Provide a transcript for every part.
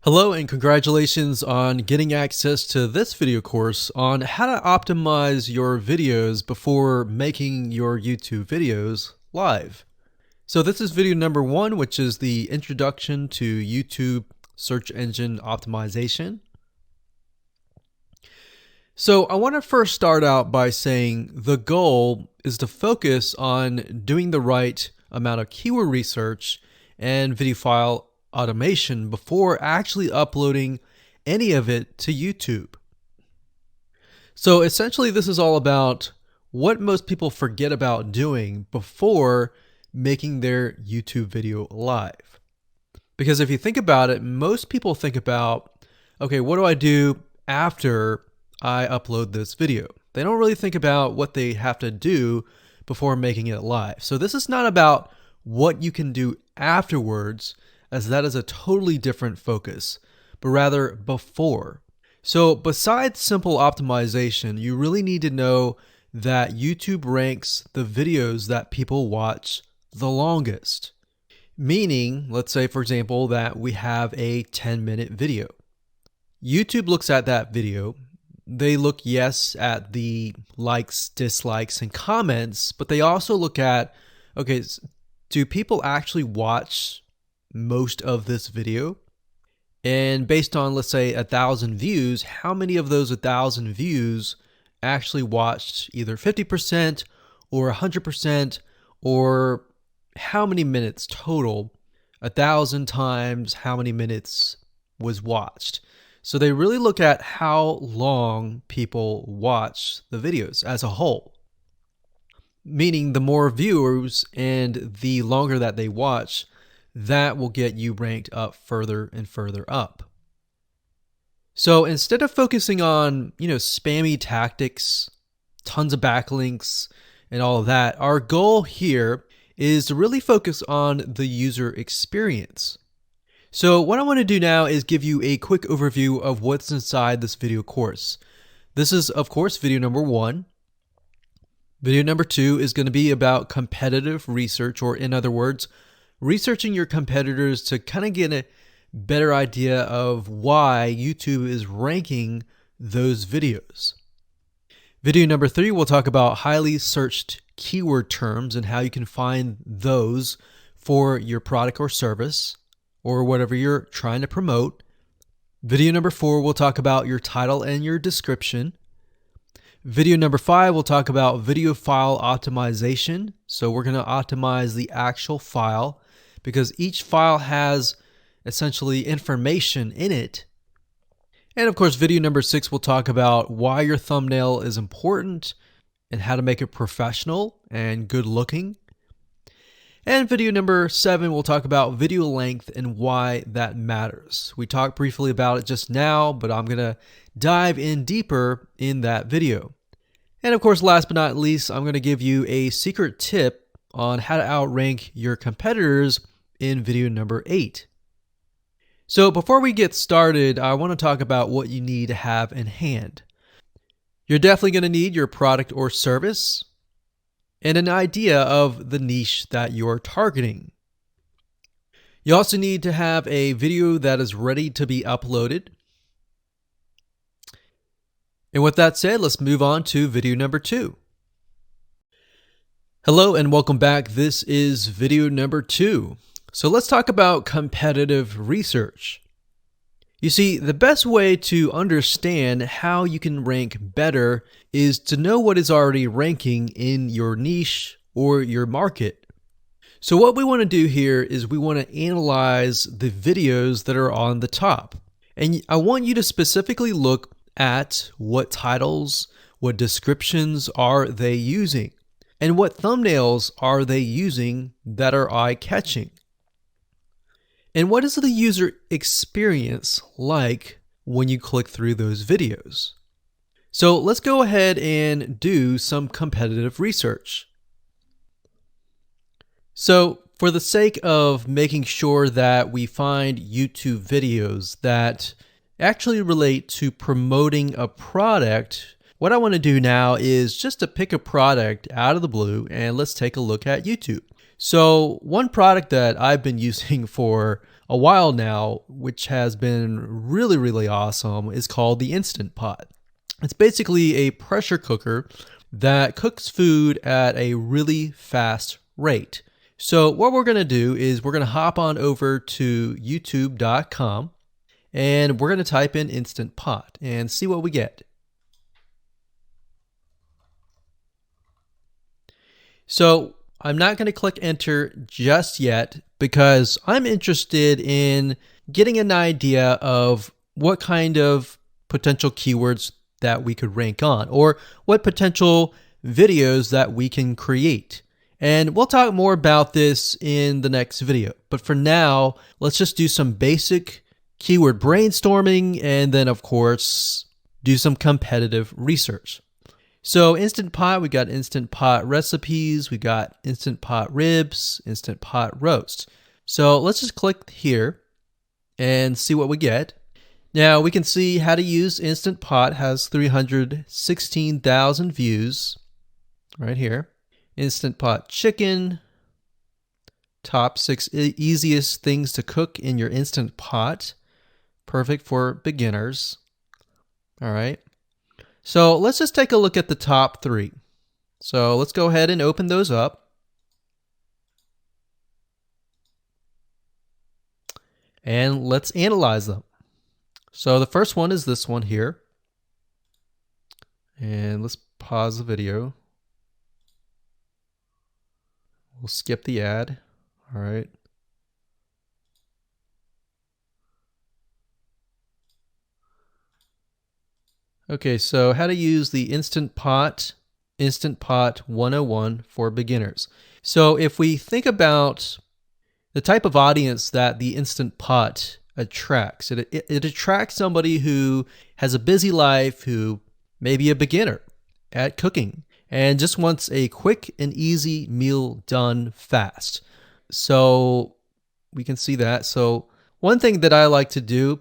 Hello and congratulations on getting access to this video course on how to optimize your videos before making your YouTube videos live. So this is video number 1, which is the introduction to YouTube search engine optimization. So I want to first start out by saying the goal is to focus on doing the right amount of keyword research and video file automation before actually uploading any of it to YouTube. So essentially this is all about what most people forget about doing before making their YouTube video live. Because if you think about it, most people think about, okay, what do I do after I upload this video? They don't really think about what they have to do before making it live. So this is not about what you can do afterwards, as that is a totally different focus, but rather before. So besides simple optimization, you really need to know that YouTube ranks the videos that people watch the longest. Meaning, let's say for example that we have a 10-minute video. YouTube looks at that video. They look, yes, at the likes, dislikes, and comments, but they also look at, okay, do people actually watch most of this video? And based on, let's say, 1,000 views, how many of those 1,000 views actually watched either 50% or 100%, or how many minutes total? 1,000 times how many minutes was watched. So they really look at how long people watch the videos as a whole. Meaning the more viewers and the longer that they watch, that will get you ranked up further and further up. So instead of focusing on, spammy tactics, tons of backlinks, and all of that, our goal here is to really focus on the user experience. So what I want to do now is give you a quick overview of what's inside this video course. This is, of course, video number 1. Video number 2 is going to be about competitive research, or in other words, researching your competitors to kind of get a better idea of why YouTube is ranking those videos. Video number 3, we'll talk about highly searched keyword terms and how you can find those for your product or service or whatever you're trying to promote. Video number 4, we'll talk about your title and your description. Video number 5, we'll talk about video file optimization. So we're going to optimize the actual file, because each file has essentially information in it. And of course, video number 6 will talk about why your thumbnail is important and how to make it professional and good looking. And video number 7 will talk about video length and why that matters. We talked briefly about it just now, but I'm going to dive in deeper in that video. And of course, last but not least, I'm going to give you a secret tip on how to outrank your competitors in video number 8. So before we get started, I want to talk about what you need to have in hand. You're definitely going to need your product or service and an idea of the niche that you're targeting. You also need to have a video that is ready to be uploaded. And with that said, let's move on to video number 2. Hello and welcome back. This is video number 2. So let's talk about competitive research. You see, the best way to understand how you can rank better is to know what is already ranking in your niche or your market. So what we want to do here is we want to analyze the videos that are on the top. And I want you to specifically look at what titles, what descriptions are they using, and what thumbnails are they using that are eye-catching. And what is the user experience like when you click through those videos? So let's go ahead and do some competitive research. So for the sake of making sure that we find YouTube videos that actually relate to promoting a product, what I want to do now is just to pick a product out of the blue and let's take a look at YouTube. So one product that I've been using for a while now, which has been really, really awesome, is called the Instant Pot. It's basically a pressure cooker that cooks food at a really fast rate. So what we're going to do is we're going to hop on over to youtube.com and we're going to type in Instant Pot and see what we get. So I'm not going to click enter just yet because I'm interested in getting an idea of what kind of potential keywords that we could rank on, or what potential videos that we can create. And we'll talk more about this in the next video. But for now, let's just do some basic keyword brainstorming and then, of course, do some competitive research. So Instant Pot, we got Instant Pot recipes, we got Instant Pot ribs, Instant Pot roast. So let's just click here and see what we get. Now we can see how to use Instant Pot has 316,000 views right here. Instant Pot chicken, top 6 easiest things to cook in your Instant Pot. Perfect for beginners. All right. So let's just take a look at the top 3. So let's go ahead and open those up. And let's analyze them. So the first one is this one here. And let's pause the video. We'll skip the ad. All right. Okay, so how to use the Instant Pot 101 for beginners. So if we think about the type of audience that the Instant Pot attracts, it attracts somebody who has a busy life, who may be a beginner at cooking and just wants a quick and easy meal done fast. So we can see that. So one thing that I like to do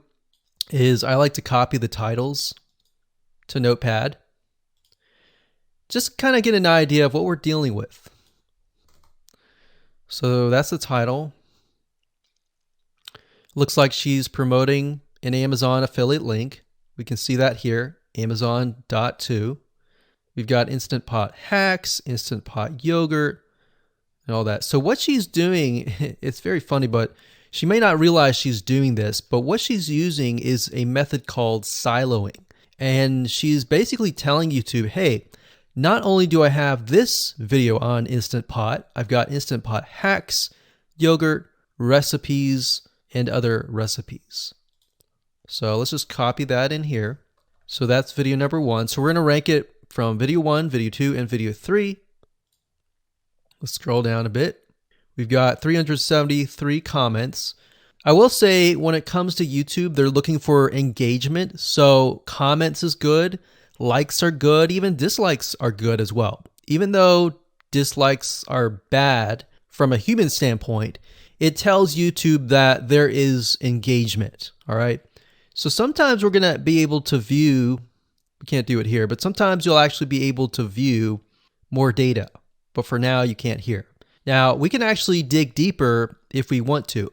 is I like to copy the titles to Notepad. Just kind of get an idea of what we're dealing with. So that's the title. Looks like she's promoting an Amazon affiliate link. We can see that here, Amazon.to. We've got Instant Pot hacks, Instant Pot yogurt, and all that. So what she's doing, it's very funny, but she may not realize she's doing this, but what she's using is a method called siloing. And she's basically telling YouTube, hey, not only do I have this video on Instant Pot, I've got Instant Pot hacks, yogurt, recipes, and other recipes. So let's just copy that in here. So that's video number 1. So we're going to rank it from video 1, video 2, and video 3. Let's scroll down a bit. We've got 373 comments. I will say when it comes to YouTube, they're looking for engagement. So comments is good, likes are good, even dislikes are good as well. Even though dislikes are bad from a human standpoint, it tells YouTube that there is engagement. All right. So sometimes we're going to be able to view, we can't do it here, but sometimes you'll actually be able to view more data. But for now, you can't hear. Now, we can actually dig deeper if we want to.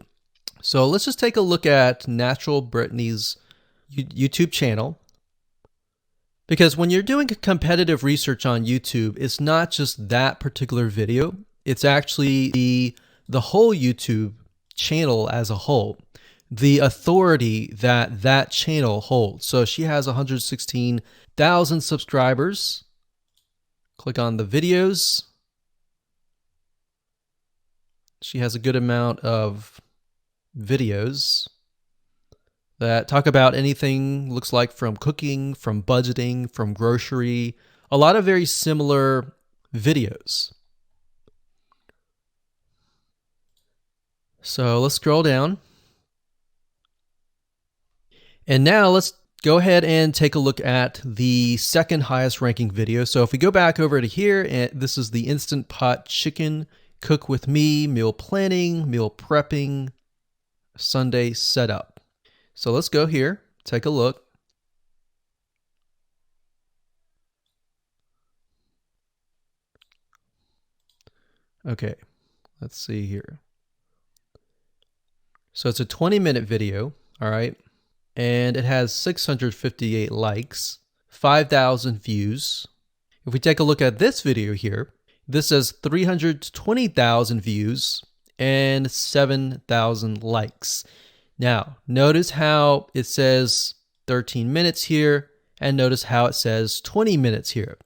So let's just take a look at Natural Brittany's YouTube channel. Because when you're doing competitive research on YouTube, it's not just that particular video. It's actually the whole YouTube channel as a whole, the authority that that channel holds. So she has 116,000 subscribers. Click on the videos. She has a good amount of videos that talk about anything, looks like from cooking, from budgeting, from grocery, a lot of very similar videos. So let's scroll down. And now let's go ahead and take a look at the second highest ranking video. So if we go back over to here, and this is the Instant Pot chicken, cook with me, meal planning, meal prepping, Sunday setup. So let's go here, take a look. Okay, let's see here. So it's a 20-minute video, all right? And it has 658 likes, 5,000 views. If we take a look at this video here, this has 320,000 views and 7,000 likes. Now, notice how it says 13 minutes here, and notice how it says 20 minutes here.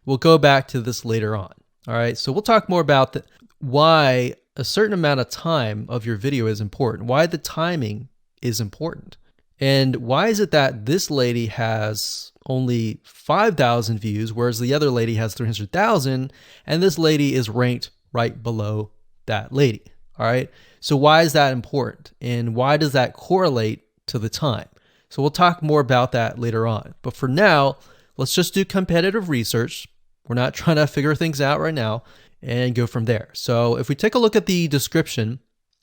We'll go back to this later on. All right, so we'll talk more about why a certain amount of time of your video is important, why the timing is important. And why is it that this lady has only 5,000 views, whereas the other lady has 300,000, and this lady is ranked right below that lady? All right, so why is that important? And why does that correlate to the time? So we'll talk more about that later on. But for now, let's just do competitive research. We're not trying to figure things out right now, and go from there. So if we take a look at the description,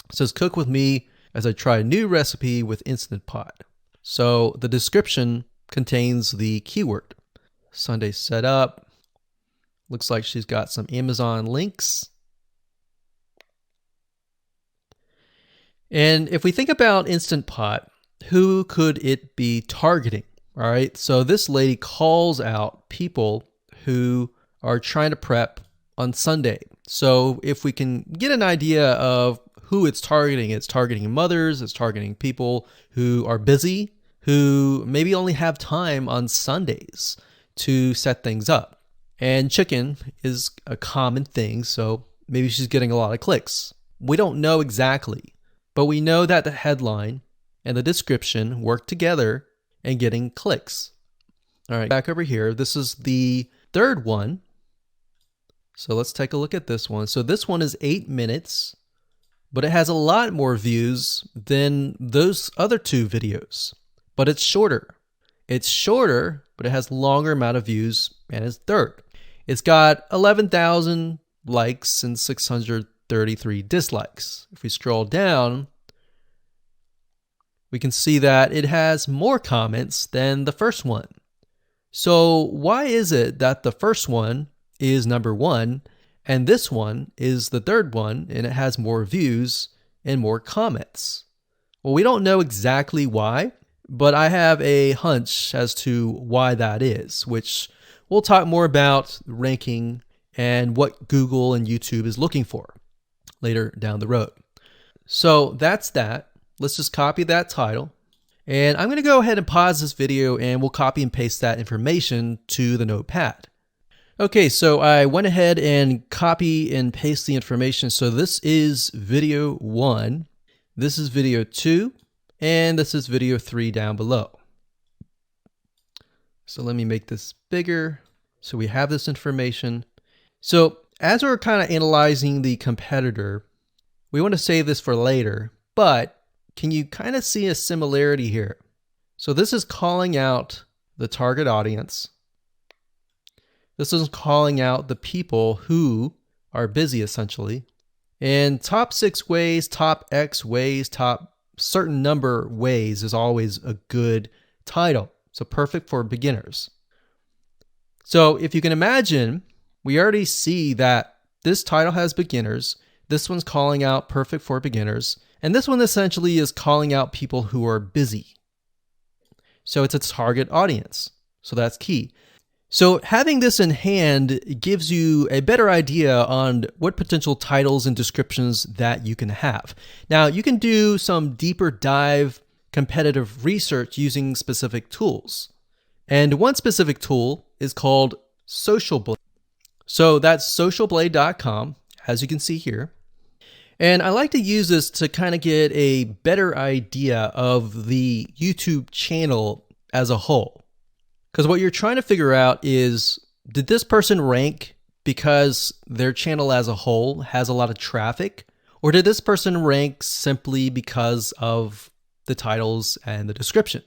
it says cook with me as I try a new recipe with Instant Pot. So the description contains the keyword. Sunday setup. Looks like she's got some Amazon links. And if we think about Instant Pot, who could it be targeting? All right, so this lady calls out people who are trying to prep on Sunday. So if we can get an idea of who it's targeting mothers, it's targeting people who are busy, who maybe only have time on Sundays to set things up. And chicken is a common thing, so maybe she's getting a lot of clicks. We don't know exactly, but we know that the headline and the description work together and getting clicks. All right, back over here, this is the third one. So let's take a look at this one. So this one is 8 minutes, but it has a lot more views than those other two videos, but it's shorter. It's shorter, but it has longer amount of views, and it's third. It's got 11,000 likes and 633 dislikes. If we scroll down, we can see that it has more comments than the first one. So why is it that the first one is number one and this one is the third one and it has more views and more comments? Well, we don't know exactly why, but I have a hunch as to why that is, which we'll talk more about ranking and what Google and YouTube is looking for later down the road. So that's that. Let's just copy that title. And I'm going to go ahead and pause this video and we'll copy and paste that information to the notepad. Okay, so I went ahead and copy and paste the information. So this is video 1, this is video 2, and this is video 3 down below. So let me make this bigger. So we have this information. So as we're kind of analyzing the competitor, we want to save this for later, but can you kind of see a similarity here? So this is calling out the target audience. This is calling out the people who are busy, essentially. And top 6 ways, top X ways, top certain number ways is always a good title. So perfect for beginners. So if you can imagine, we already see that this title has beginners. This one's calling out perfect for beginners. And this one essentially is calling out people who are busy. So it's a target audience. So that's key. So having this in hand gives you a better idea on what potential titles and descriptions that you can have. Now, you can do some deeper dive competitive research using specific tools. And one specific tool is called Social Blade. So that's socialblade.com, as you can see here. And I like to use this to kind of get a better idea of the YouTube channel as a whole. Because what you're trying to figure out is, did this person rank because their channel as a whole has a lot of traffic? Or did this person rank simply because of the titles and the description?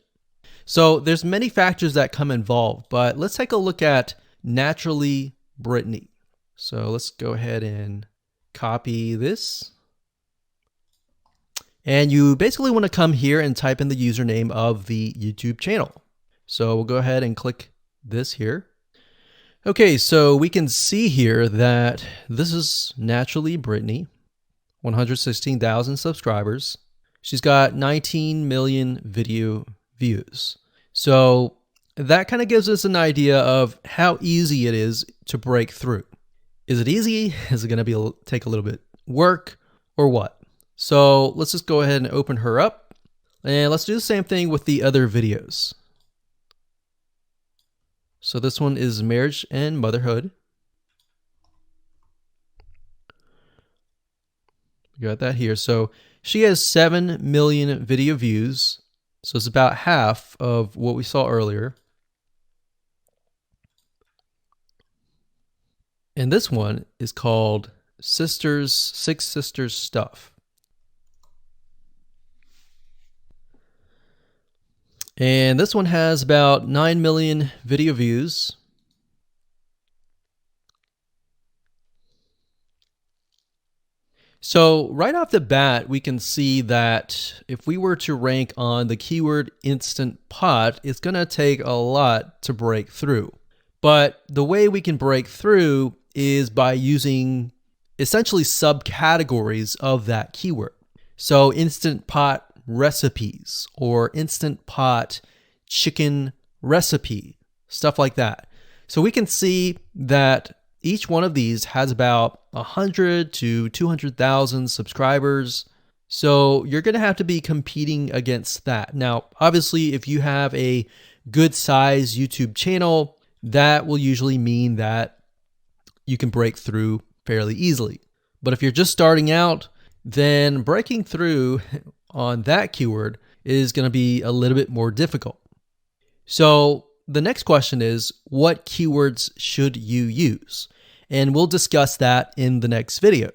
So there's many factors that come involved, but let's take a look at Naturally Brittany. So let's go ahead and copy this. And you basically want to come here and type in the username of the YouTube channel. So we'll go ahead and click this here. Okay, so we can see here that this is Naturally Brittany, 116,000 subscribers. She's got 19 million video views. So that kind of gives us an idea of how easy it is to break through. Is it easy? Is it going to take a little bit work or what? So let's just go ahead and open her up, and let's do the same thing with the other videos. So this one is marriage and motherhood. We got that here. So she has 7 million video views. So it's about half of what we saw earlier. And this one is called Six Sisters Stuff. And this one has about 9 million video views. So right off the bat, we can see that if we were to rank on the keyword Instant Pot, it's going to take a lot to break through. But the way we can break through is by using essentially subcategories of that keyword. So Instant Pot recipes or Instant Pot chicken recipe, stuff like that. So we can see that each one of these has about 100 to 200,000 subscribers. So you're going to have to be competing against that. Now, obviously, if you have a good size YouTube channel, that will usually mean that you can break through fairly easily. But if you're just starting out, then breaking through on that keyword is going to be a little bit more difficult. So the next question is, what keywords should you use? And we'll discuss that in the next video.